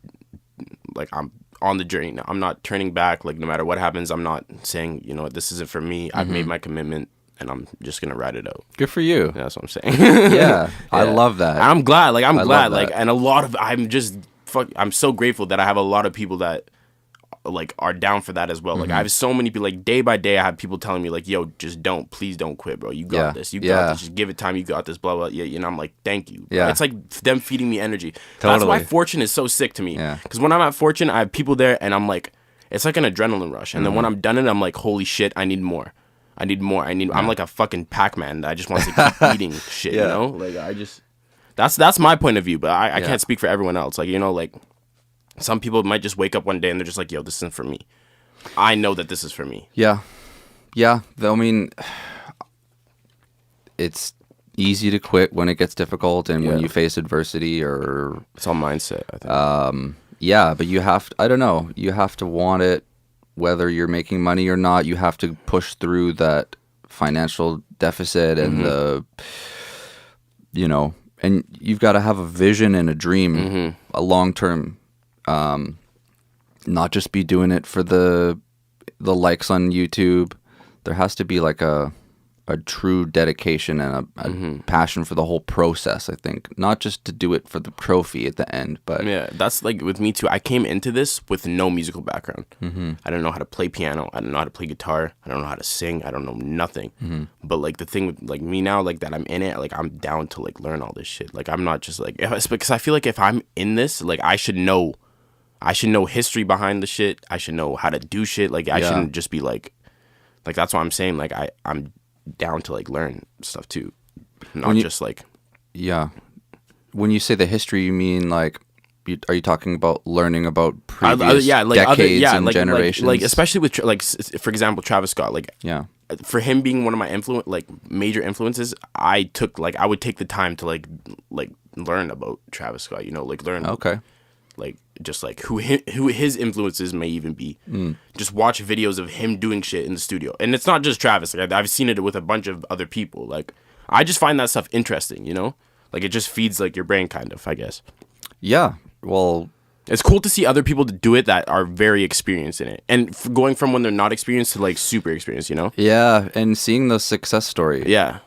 like I'm on the journey now. I'm not turning back. Like no matter what happens, I'm not saying, you know what, this isn't for me. I've made my commitment. And I'm just gonna ride it out. Good for you. Yeah, that's what I'm saying. I love that. I'm glad. Like I'm glad. Like, and a lot of I'm so grateful that I have a lot of people that like are down for that as well. Like I have so many people. Like day by day, I have people telling me like, "Yo, please don't quit, bro. You got this. You got this. Just give it time. You got this. Blah blah." Yeah, you know, I'm like, thank you. Yeah, it's like them feeding me energy. Totally. That's why Fortune is so sick to me. Yeah, because when I'm at Fortune, I have people there, and I'm like, it's like an adrenaline rush. And then when I'm done it, I'm like, holy shit, I need more. I'm like a fucking Pac-Man that I just want to keep eating shit, you know? Like, that's my point of view, but I can't speak for everyone else. Like, you know, like, some people might just wake up one day and they're just like, yo, this isn't for me. I know that this is for me. Yeah. I mean, it's easy to quit when it gets difficult and when you face adversity or... It's all mindset, I think. But you have to, I don't know, you have to want it. Whether you're making money or not, you have to push through that financial deficit and the, you know, and you've got to have a vision and a dream, a long term, not just be doing it for the likes on YouTube. There has to be like a a true dedication and a passion for the whole process, I think. Not just to do it for the trophy at the end, but... Yeah, that's like with me too. I came into this with no musical background. I don't know how to play piano. I don't know how to play guitar. I don't know how to sing. I don't know nothing. But like the thing with like me now, like that I'm in it, like I'm down to like learn all this shit. Like I'm not just like... It's because I feel like if I'm in this, like I should know history behind the shit. I should know how to do shit. Like I shouldn't just be like that's what I'm saying. Like I'm down to like learn stuff too, not just like. Yeah, when you say the history, you mean like, are you talking about learning about previous decades and generations? Like especially with for example, Travis Scott. Like for him being one of my major influences, I would take the time to like learn about Travis Scott. You know, like learn. Okay. Like just like who his influences may even be. Just watch videos of him doing shit in the studio, and it's not just Travis. Like I've seen it with a bunch of other people. Like I just find that stuff interesting. You know, like it just feeds like your brain, kind of. I guess. Yeah. Well, it's cool to see other people to do it that are very experienced in it, and going from when they're not experienced to like super experienced. You know. Yeah, and seeing the success story. Yeah.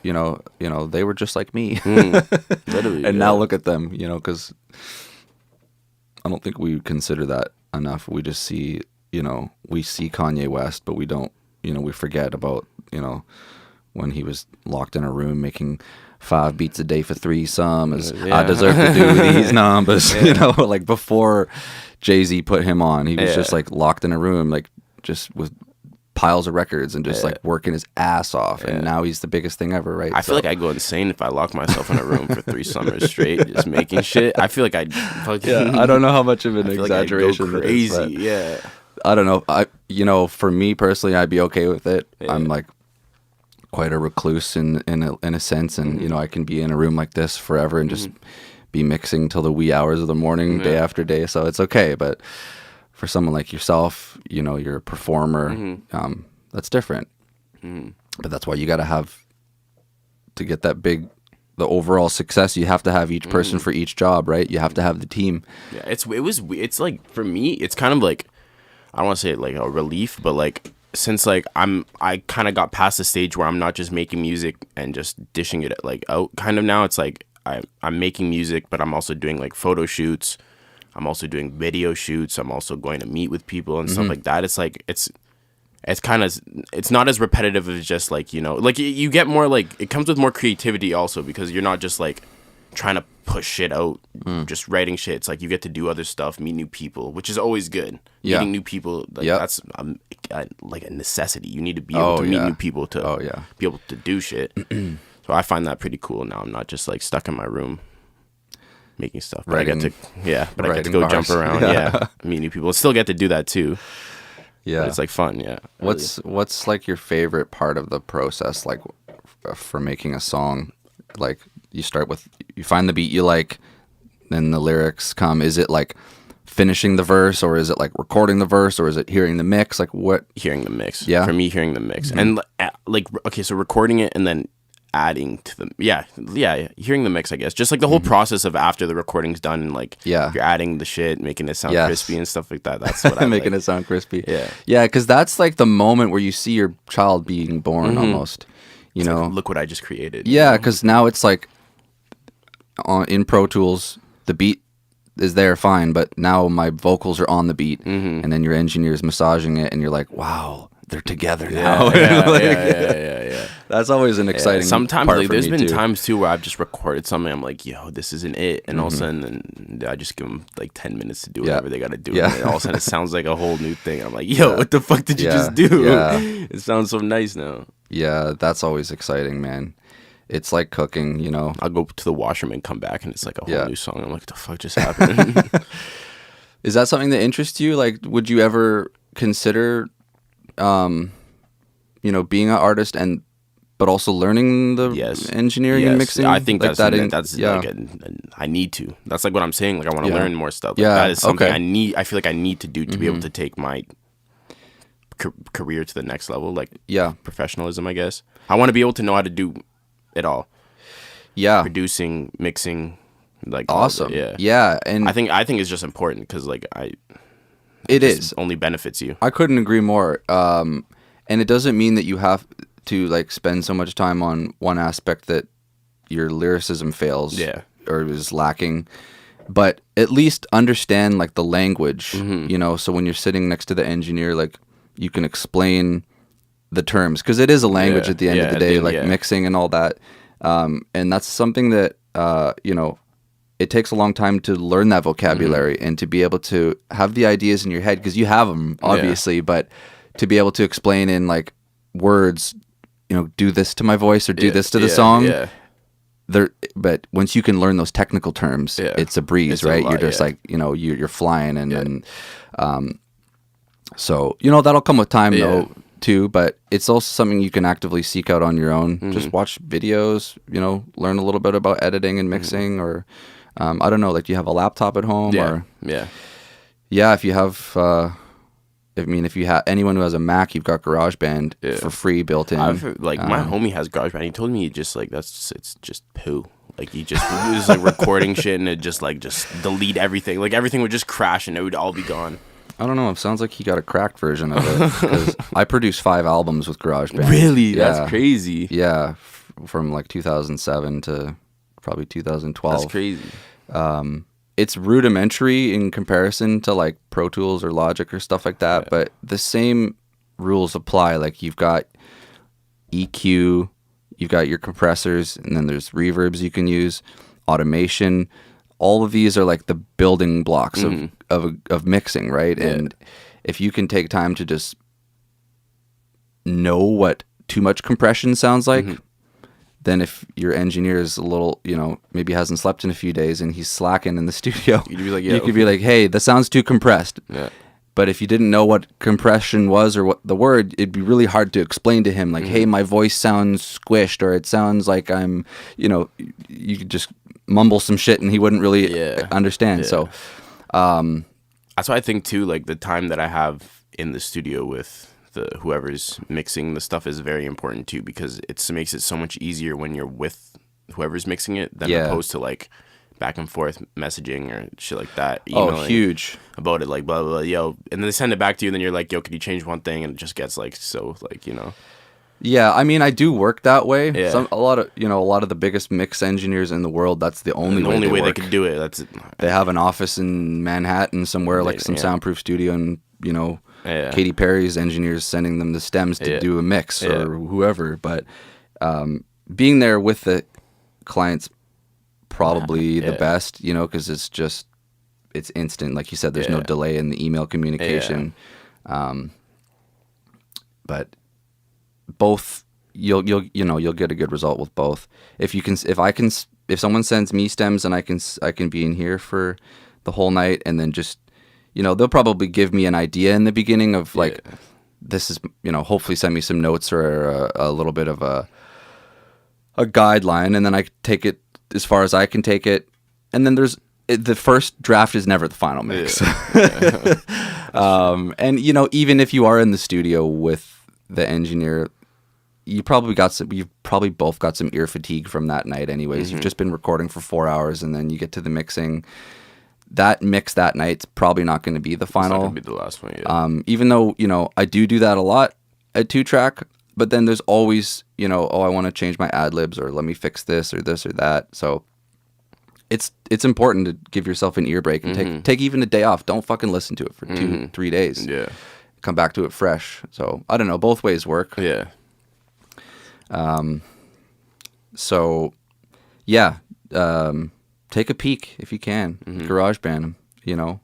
You know, they were just like me. Literally. And now look at them. You know, because. I don't think we consider that enough. We just see, we see Kanye West, but we don't, we forget about, when he was locked in a room making 5 beats a day for threesome. I deserve to do these numbers, like before Jay-Z put him on. He was just like locked in a room, like just with piles of records and just like working his ass off, and now he's the biggest thing ever, right? I feel like I go insane if I lock myself in a room for 3 summers straight just making shit. I feel like I don't know how much of an exaggeration like crazy it is, I don't know. For me personally, I'd be okay with it. I'm like quite a recluse in a sense, and I can be in a room like this forever and just be mixing till the wee hours of the morning, day after day, so it's okay. But for someone like yourself, you're a performer, that's different. But that's why you got to have, to get the overall success, you have to have each person for each job, right? You have to have the team. Yeah, it's like, for me, it's kind of like, I don't want to say like a relief, but like, since like I kind of got past the stage where I'm not just making music and just dishing it like out kind of now, it's like I'm making music, but I'm also doing like photo shoots. I'm also doing video shoots. I'm also going to meet with people and stuff like that. It's like, it's kind of, it's not as repetitive as just like, like you get more like, it comes with more creativity also, because you're not just like trying to push shit out, just writing shit. It's like you get to do other stuff, meet new people, which is always good. Meeting new people, like that's like a necessity. You need to be able to meet new people to be able to do shit. So I find that pretty cool now. I'm not just like stuck in my room making stuff, but I get to go bars. Jump around, meet new people. Still get to do that too. Yeah, but it's like fun. Yeah. What's like your favorite part of the process, like for making a song? Like you find the beat you like, then the lyrics come. Is it like finishing the verse, or is it like recording the verse, or is it hearing the mix? Like what? Hearing the mix. Yeah. For me, hearing the mix, and like okay, so recording it and then adding to the hearing the mix, I guess, just like the whole process of after the recording's done, and like you're adding the shit, making it sound crispy and stuff like that. That's what I'm making it sound crispy. Because that's like the moment where you see your child being born, almost, you know, like, look what I just created. Because now it's like in Pro Tools the beat is there fine, but now my vocals are on the beat, and then your engineer's massaging it, and you're like, wow, they're together now. Yeah. That's always an exciting sometimes part like for there's me been too. times too where I've just recorded something, I'm like, yo, this isn't it, and all of a sudden then I just give them like 10 minutes to do whatever they gotta do, and all of a sudden it sounds like a whole new thing. I'm like, yo, what the fuck did you just do? It sounds so nice now. That's always exciting, man. It's like cooking, you know. I'll go to the washroom and come back and it's like a whole new song. I'm like, what the fuck just happened? Is that something that interests you? Like, would you ever consider you know, being an artist but also learning the engineering and mixing? I think like that's like I need to. That's like what I'm saying. Like I want to learn more stuff. Like, that is something I need. I feel like I need to do to be able to take my career to the next level. Like professionalism, I guess. I want to be able to know how to do it all. Producing, mixing, like awesome. And I think it's just important because like it is only benefits you. I couldn't agree more. And it doesn't mean that you have to like spend so much time on one aspect that your lyricism fails or is lacking, but at least understand like the language, you know, so when you're sitting next to the engineer, like you can explain the terms, because it is a language at the end of the day, like mixing and all that. And that's something that, you know, it takes a long time to learn that vocabulary and to be able to have the ideas in your head, because you have them obviously, but to be able to explain in like words, you know, do this to my voice or do this to the song. There, but once you can learn those technical terms, it's a breeze, it's right? You're just like, you know, you're flying, and so, you know, that'll come with time though too. But it's also something you can actively seek out on your own. Just watch videos, you know, learn a little bit about editing and mixing, or I don't know, like, do you have a laptop at home? Or if you have. I mean, if you have anyone who has a Mac, you've got GarageBand for free built in. My homie has GarageBand. He told me he just like it's just poo. Like he was like recording shit and it just delete everything. Like everything would just crash and it would all be gone. I don't know. It sounds like he got a cracked version of it, because I produced 5 albums with GarageBand. Really? That's crazy. Yeah, from like 2007 to probably 2012. That's crazy. It's rudimentary in comparison to like Pro Tools or Logic or stuff like that, but the same rules apply. Like you've got EQ, you've got your compressors, and then there's reverbs you can use, automation. All of these are like the building blocks of mixing, right? And if you can take time to just know what too much compression sounds like, then if your engineer is a little, you know, maybe hasn't slept in a few days and he's slacking in the studio, you could be like, hey, that sounds too compressed. But if you didn't know what compression was or what the word, it'd be really hard to explain to him, like, hey, my voice sounds squished, or it sounds like I'm, you know, you could just mumble some shit and he wouldn't really understand. So that's why I think too, like the time that I have in the studio with whoever's mixing the stuff is very important too, because it makes it so much easier when you're with whoever's mixing it than opposed to like back and forth messaging or shit like that. Huge about it, like blah blah blah, yo, and then they send it back to you, and then you're like, yo, could you change one thing? And it just gets like so like, you know. Yeah, I mean, I do work that way. A lot of the biggest mix engineers in the world, that's the only way they can do it. That's it. They have an office in Manhattan somewhere, like some soundproof studio, and you know. Katy Perry's engineers sending them the stems to do a mix or whoever, but being there with the client's probably the best, you know, because it's instant. Like you said, there's no delay in the email communication. But both you'll get a good result with both. If someone sends me stems and I can be in here for the whole night, and then just, you know, they'll probably give me an idea in the beginning of like, this is, you know, hopefully send me some notes or a little bit of a guideline, and then I take it as far as I can take it. And then the first draft is never the final mix. And, you know, even if you are in the studio with the engineer, you've probably both got some ear fatigue from that night anyways. You've just been recording for 4 hours, and then you get to the mixing. That mix that night's probably not going to be the final. It's not going to be the last one, even though, you know, I do that a lot at 2-track, but then there's always, you know, I want to change my ad-libs, or let me fix this or that. So it's important to give yourself an ear break and take even a day off. Don't fucking listen to it for 2-3 days. Yeah. Come back to it fresh. So I don't know. Both ways work. Yeah. So, yeah. Take a peek if you can. GarageBand, you know.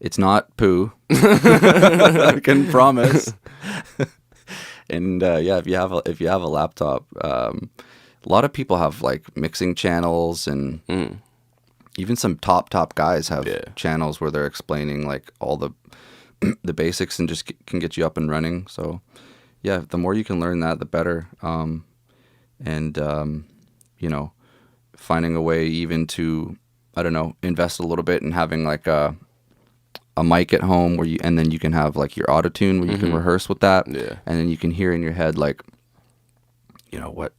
It's not poo. I can promise. And if you have a laptop, a lot of people have like mixing channels, and even some top guys have channels where they're explaining like all the basics and just can get you up and running. So yeah, the more you can learn that, the better. You know, finding a way even to, I don't know, invest a little bit in having like a mic at home and then you can have like your auto tune where you can rehearse with that, and then you can hear in your head like, you know what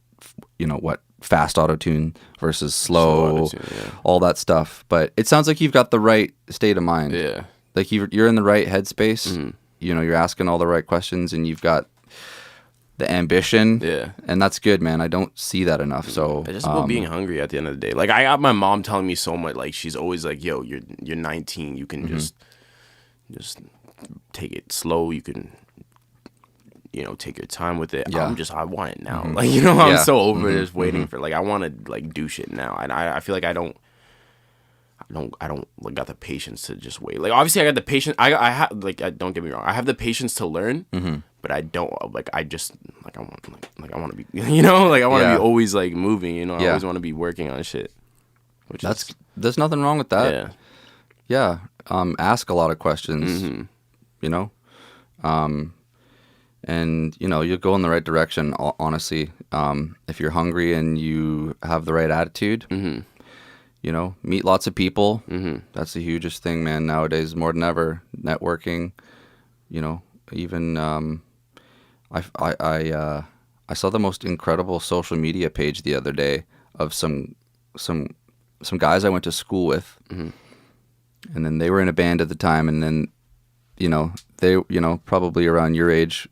fast auto tune versus slow auto-tune, all that stuff. But it sounds like you've got the right state of mind. Yeah, like you're in the right headspace. You know, you're asking all the right questions, and you've got the ambition. Yeah. And that's good, man. I don't see that enough. So it's just about being hungry at the end of the day. Like I got my mom telling me so much. Like she's always like, "Yo, you're 19. You can just take it slow. You can, take your time with it." Yeah. I want it now. Like I'm so over just waiting Mm-hmm. for. Like I want to like do shit now, and I feel like I don't like got the patience to just wait. Like obviously I got the patience. I have like don't get me wrong. I have the patience to learn, but I don't like. I just like I want to be like I want to be always like moving. I always want to be working on shit. There's nothing wrong with that. Yeah. Ask a lot of questions. And you'll go in the right direction. Honestly, if you're hungry and you have the right attitude. Meet lots of people. That's the hugest thing, man. Nowadays, more than ever, networking. Even I saw the most incredible social media page the other day of some guys I went to school with, and then they were in a band at the time, and then they probably around your age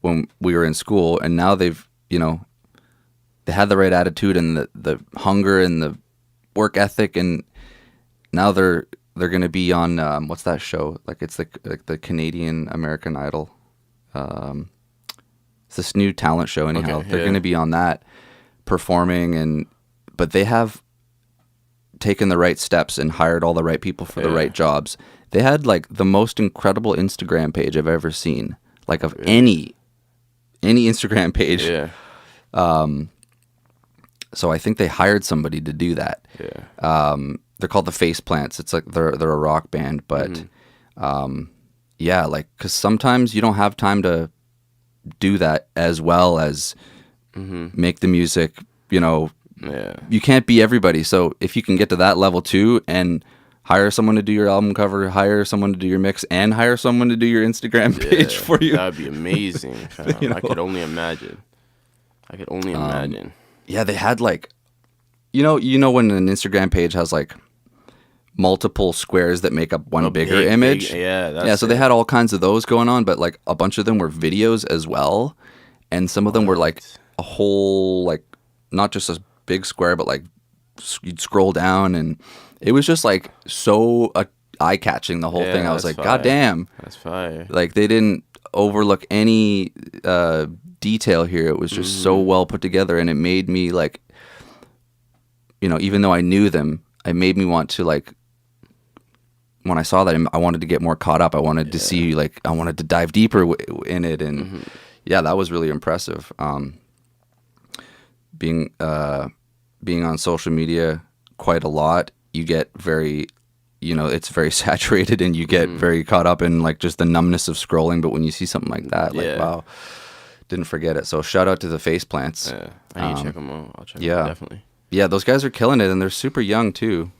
when we were in school, and now they've they had the right attitude and the hunger and the work ethic, and now they're going to be on what's that show? Like it's the Canadian American Idol. It's this new talent show. Anyhow, they're going to be on that, performing, but they have taken the right steps and hired all the right people for the right jobs. They had like the most incredible Instagram page I've ever seen, like of any Instagram page. Yeah. So I think they hired somebody to do that. Yeah. They're called the Face Plants. It's like they're a rock band, but because sometimes you don't have time to do that as well as make the music. You can't be everybody. So if you can get to that level too, and hire someone to do your album cover, hire someone to do your mix, and hire someone to do your Instagram page for you, that'd be amazing. I could only imagine. Yeah, they had like, when an Instagram page has like multiple squares that make up one bigger image. So they had all kinds of those going on, but like a bunch of them were videos as well, and some of them were like a whole like not just a big square, but like you'd scroll down, and it was just like so eye catching. The whole thing, I was like, fire. God damn, that's fire. Like they didn't overlook any detail here. It was just so well put together, and it made me like, even though I knew them, it made me want to like, when I saw that, I wanted to get more caught up. I wanted to see, like, I wanted to dive deeper in it, and that was really impressive. Being on social media quite a lot, you get very, it's very saturated, and you get very caught up in like just the numbness of scrolling. But when you see something like that, like wow. Didn't forget it. So shout out to the Face Plants. Yeah, I need to check them out. I'll check them out, definitely. Yeah, those guys are killing it, and they're super young too.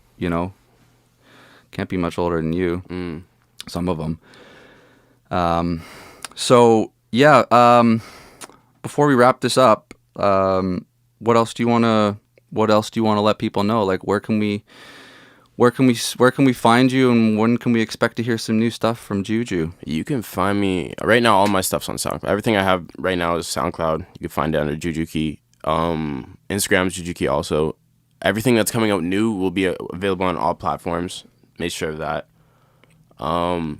Can't be much older than you. Some of them. Before we wrap this up, what else do you want to let people know? Like, where can we find you, and when can we expect to hear some new stuff from Juju? You can find me right now. All my stuff's on SoundCloud. Everything I have right now is SoundCloud. You can find it under Juju Ki. Instagram's Juju Ki also. Everything that's coming out new will be available on all platforms. Make sure of that. So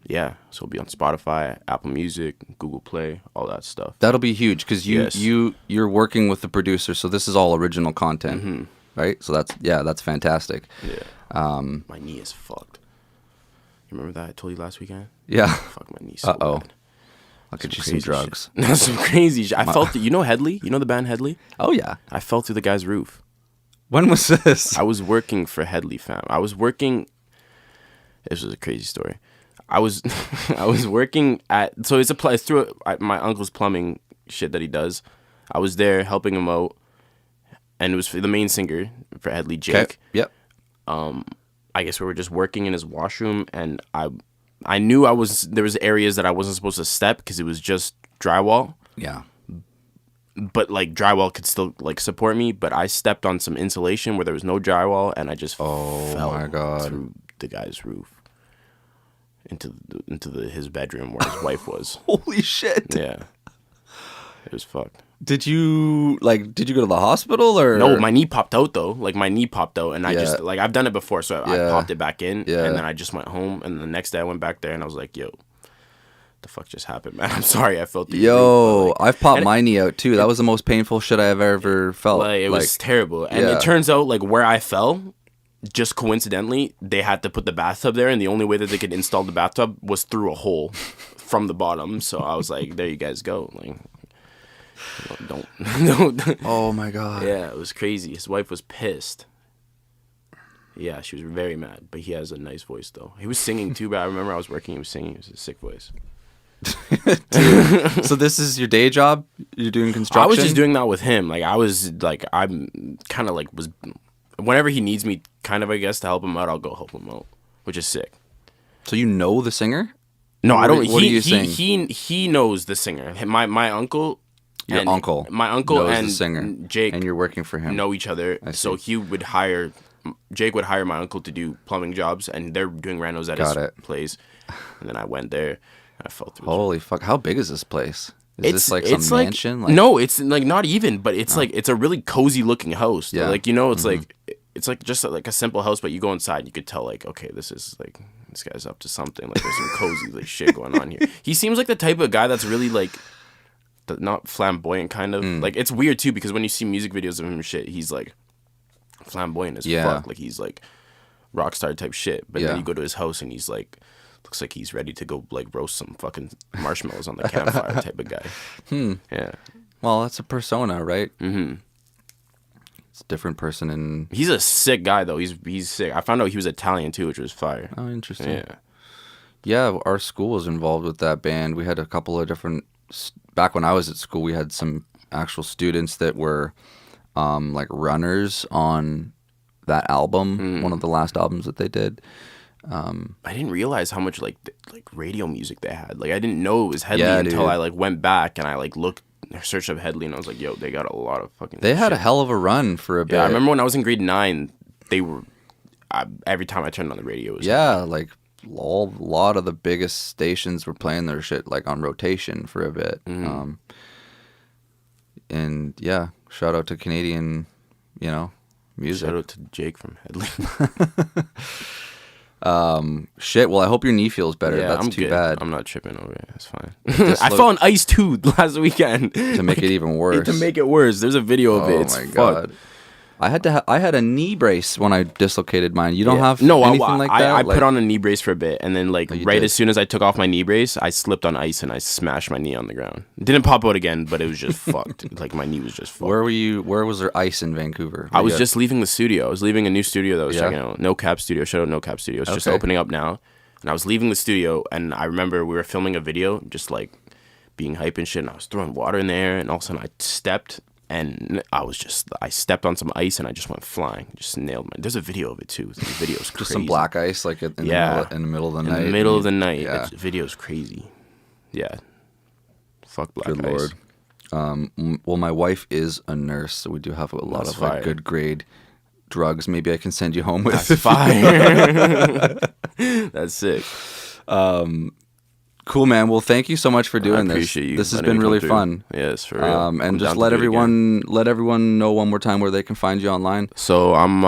it'll be on Spotify, Apple Music, Google Play, all that stuff. That'll be huge because you're working with the producer, so this is all original content, right? So that's fantastic. Yeah. My knee is fucked. You remember that I told you last weekend? Yeah. Fuck, my knee so bad. I'll get you some drugs. Some crazy shit. I fell through, Headley? You know the band Headley? Oh, yeah. I fell through the guy's roof. When was this? I was working for Headley, fam. This was a crazy story. I was working at, so it's through my uncle's plumbing shit that he does. I was there helping him out, and it was for the main singer for Headley, Jake. Okay. Yep. I guess we were just working in his washroom, and I knew there was areas that I wasn't supposed to step because it was just drywall. Yeah. But like drywall could still like support me, but I stepped on some insulation where there was no drywall, and I just fell through the guy's roof into his bedroom where his wife was. Holy shit. Yeah. was fucked. Did you go to the hospital or? No, my knee popped out though. Like my knee popped out, and I just like I've done it before, so I popped it back in, and then I just went home. And the next day I went back there, and I was like, "Yo, the fuck just happened, man? I'm sorry, I felt the I've popped my knee out too. That was the most painful shit I have ever felt. Like it was terrible, and it turns out like where I fell, just coincidentally, they had to put the bathtub there, and the only way that they could install the bathtub was through a hole from the bottom. So I was like, "There you guys go." Like. Don't. Oh my god. Yeah, it was crazy. His wife was pissed. Yeah, she was very mad. But he has a nice voice though. He was singing too, but I remember I was working. He was singing. It was a sick voice. So this is your day job? You're doing construction? I was just doing that with him. Like I'm kind of like was. Whenever he needs me, kind of I guess to help him out, I'll go help him out, which is sick. So you know the singer? No, I don't. What are you saying? He knows the singer. My uncle. My uncle knows and the singer. Jake, and you're working for him. Know each other, so Jake would hire my uncle to do plumbing jobs, and they're doing renos at his place. And then I went there, and I fell through. Holy fuck! How big is this place? Is this like some mansion? No, it's like not even, but it's like it's a really cozy looking house. Yeah. Like it's like it's like just like a simple house, but you go inside, and you could tell like okay, this guy's up to something. Like there's some cozy like shit going on here. He seems like the type of guy that's really like. Not flamboyant kind of like it's weird too because when you see music videos of him and shit, he's like flamboyant as fuck, like he's like rock star type shit. But then you go to his house and he's like looks like he's ready to go like roast some fucking marshmallows on the campfire type of guy. Yeah. Well, that's a persona, right? Mm-hmm. It's a different person, and he's a sick guy though. He's sick. I found out he was Italian too, which was fire. Oh, interesting. Yeah, our school was involved with that band. We had a couple of different. Back when I was at school, we had some actual students that were like runners on that album, one of the last albums that they did. I didn't realize how much like radio music they had. Like I didn't know it was Headley until I like went back and I like searched up Headley and I was like, yo, they got a lot of fucking. They had a hell of a run for a bit. Yeah, I remember when I was in grade 9, they were every time I turned on the radio. It was like. A lot of the biggest stations were playing their shit like on rotation for a bit. And yeah, shout out to Canadian, music. Shout out to Jake from Headley. Shit, well I hope your knee feels better. Yeah, that's I'm too good. bad. I'm not tripping over it. It's fine. I fell on ice too last weekend. To make it even worse. To make it worse. There's a video of it. It's my god. I had a knee brace when I dislocated mine. You don't have anything like that? I put on a knee brace for a bit, and then as soon as I took off my knee brace, I slipped on ice and I smashed my knee on the ground. It didn't pop out again, but it was just fucked. Like my knee was just fucked. Where were you? Where was there ice in Vancouver? I was just leaving the studio. I was leaving a new studio that I was checking out. No Cap Studio. Shout out No Cap Studio. It's just opening up now. And I was leaving the studio, and I remember we were filming a video, just like being hype and shit, and I was throwing water in the air, and all of a sudden I stepped. And I stepped on some ice and I just went flying. Just nailed my. There's a video of it too. The video's crazy. Just some black ice, like in the middle of the night. In the middle of the night. Yeah. The video's crazy. Yeah. Fuck black ice. Good Lord. Well, my wife is a nurse, so we do have a lot of like good grade drugs. Maybe I can send you home with. That's fire. That's sick. Cool, man. Well, thank you so much for doing this. Appreciate you. This has been really fun. Yes, for real. And just let everyone know one more time where they can find you online. So I'm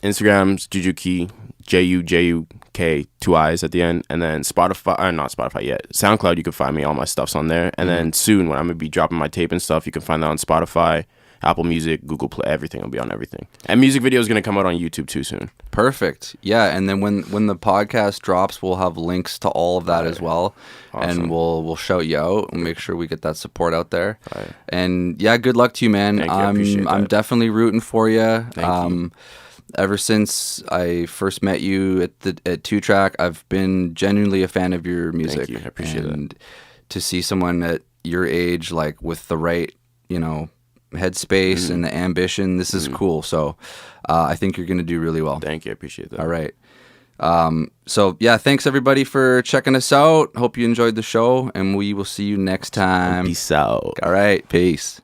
Instagram's Juju Ki, JUJUK, 2 I's at the end, and then Spotify, not Spotify yet. SoundCloud, you can find me. All my stuff's on there. And then soon, when I'm gonna be dropping my tape and stuff, you can find that on Spotify, Apple Music, Google Play, everything. I'll be on everything. And music video is going to come out on YouTube too soon. Perfect. Yeah, and then when the podcast drops, we'll have links to all of that as well. Awesome. And we'll shout you out and make sure we get that support out there. Right. And yeah, good luck to you, man. Thank you. I appreciate that. I'm definitely rooting for you. Thank you. Ever since I first met you at 2 Track, I've been genuinely a fan of your music. Thank you. I appreciate it. And to see someone at your age, like with the right, headspace and the ambition, this is cool. So I think you're going to do really well. Thank you. I appreciate that. All right. So yeah, thanks everybody for checking us out. Hope you enjoyed the show, and we will see you next time. Peace out. All right. Peace.